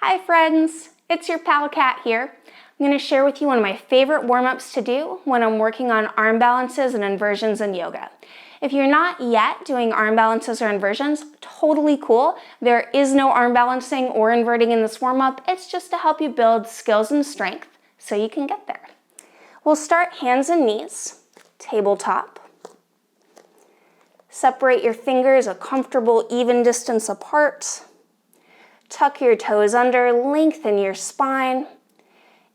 Hi friends, it's your pal Kat here. I'm going to share with you one of my favorite warm-ups to do when I'm working on arm balances and inversions in yoga. If you're not yet doing arm balances or inversions, totally cool. There is no arm balancing or inverting in this warm-up. It's just to help you build skills and strength so you can get there. We'll start hands and knees, tabletop. Separate your fingers a comfortable even distance apart. Tuck your toes under, lengthen your spine.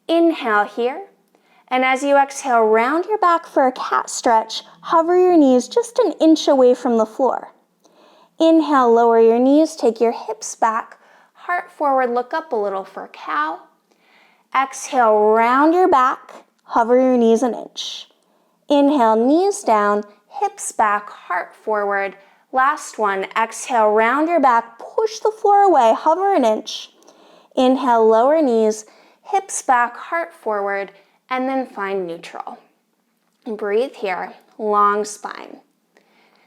Inhale here, and as you exhale, round your back for a cat stretch. Hover your knees just an inch away from the floor. Inhale, lower your knees, take your hips back, heart forward, look up a little for cow. Exhale, round your back, hover your knees an inch. Inhale, knees down, hips back, heart forward. Last one, exhale, round your back, push the floor away, hover an inch. Inhale, lower knees, hips back, heart forward, and then find neutral. Breathe here, long spine.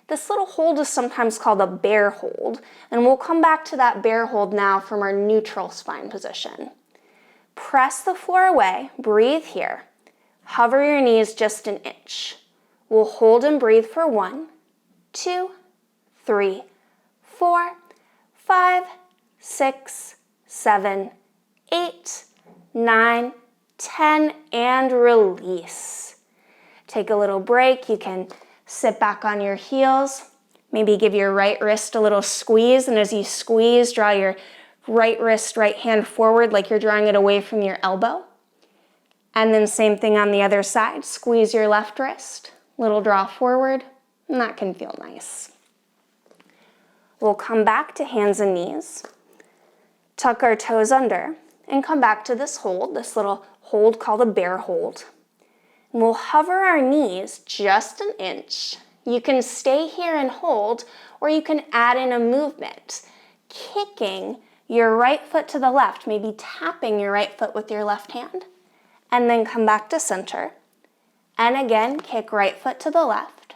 This little hold is sometimes called a bear hold, and we'll come back to that bear hold now from our neutral spine position. Press the floor away, breathe here. Hover your knees just an inch. We'll hold and breathe for 1, 2, 3, 4, 5, 6, 7, 8, 9, 10, and release. Take a little break. You can sit back on your heels. Maybe give your right wrist a little squeeze, and as you squeeze, draw your right wrist, right hand forward like you're drawing it away from your elbow. And then same thing on the other side. Squeeze your left wrist, little draw forward, and that can feel nice. We'll come back to hands and knees, tuck our toes under, and come back to this hold, this little hold called a bear hold. And we'll hover our knees just an inch. You can stay here and hold, or you can add in a movement, kicking your right foot to the left, maybe tapping your right foot with your left hand, and then come back to center. And again, kick right foot to the left,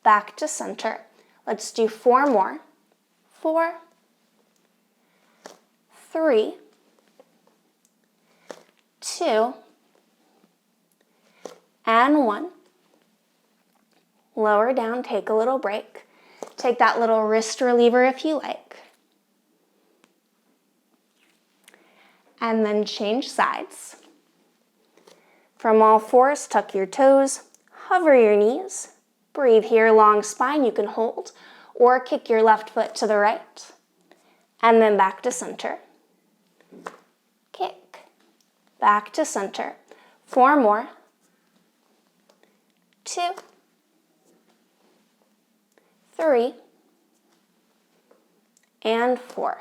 back to center. Let's do 4 more. 4, 3, 2, and 1. Lower down, take a little break. Take that little wrist reliever if you like. And then change sides. From all fours, tuck your toes, hover your knees. Breathe here, long spine, you can hold, or kick your left foot to the right. And then back to center. Kick. Back to center. 4 more. 2, 3, and 4.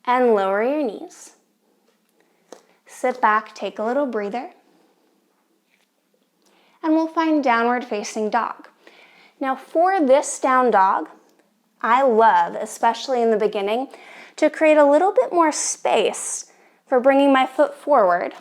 And lower your knees. Sit back, take a little breather. And we'll find downward facing dog. Now for this down dog, I love, especially in the beginning, to create a little bit more space for bringing my foot forward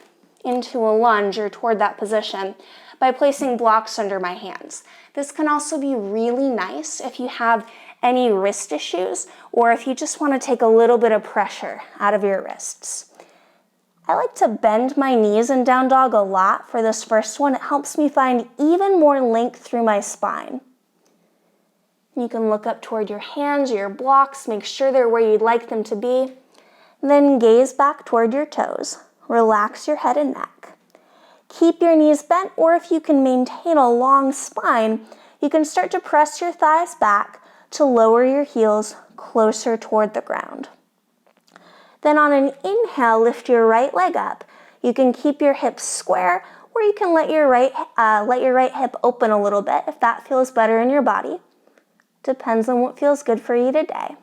into a lunge or toward that position by placing blocks under my hands. This can also be really nice if you have any wrist issues or if you just want to take a little bit of pressure out of your wrists. I like to bend my knees in down dog a lot for this first one. It helps me find even more length through my spine. You can look up toward your hands or your blocks, make sure they're where you'd like them to be. Then gaze back toward your toes. Relax your head and neck. Keep your knees bent, or if you can maintain a long spine, you can start to press your thighs back to lower your heels closer toward the ground. Then on an inhale, lift your right leg up. You can keep your hips square, or you can let your right hip open a little bit if that feels better in your body. Depends on what feels good for you today.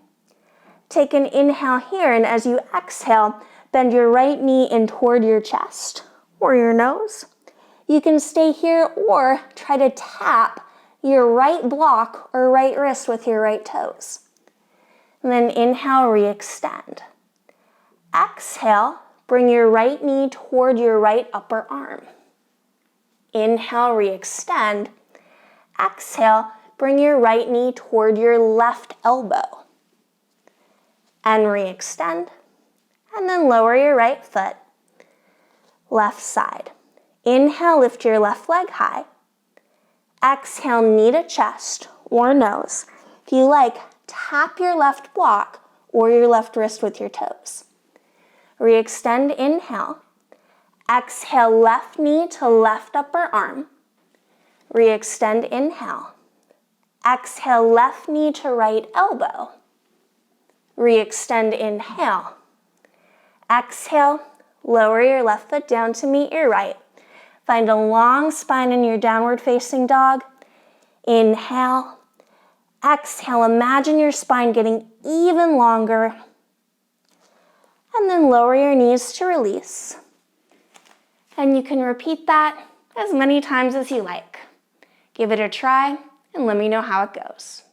Take an inhale here, and as you exhale, bend your right knee in toward your chest or your nose. You can stay here or try to tap your right block or right wrist with your right toes. And then inhale, re-extend. Exhale, bring your right knee toward your right upper arm. Inhale, re-extend. Exhale, bring your right knee toward your left elbow. And re-extend. and then lower your right foot. Left side. Inhale, lift your left leg high. Exhale, knee to chest or nose. If you like, tap your left block or your left wrist with your toes. Re-extend, inhale. Exhale, left knee to left upper arm. Re-extend, inhale. Exhale, left knee to right elbow. Re-extend, inhale. Exhale, lower your left foot down to meet your right. Find a long spine in your downward facing dog. Inhale. Exhale, imagine your spine getting even longer. And then lower your knees to release. And you can repeat that as many times as you like. Give it a try and let me know how it goes.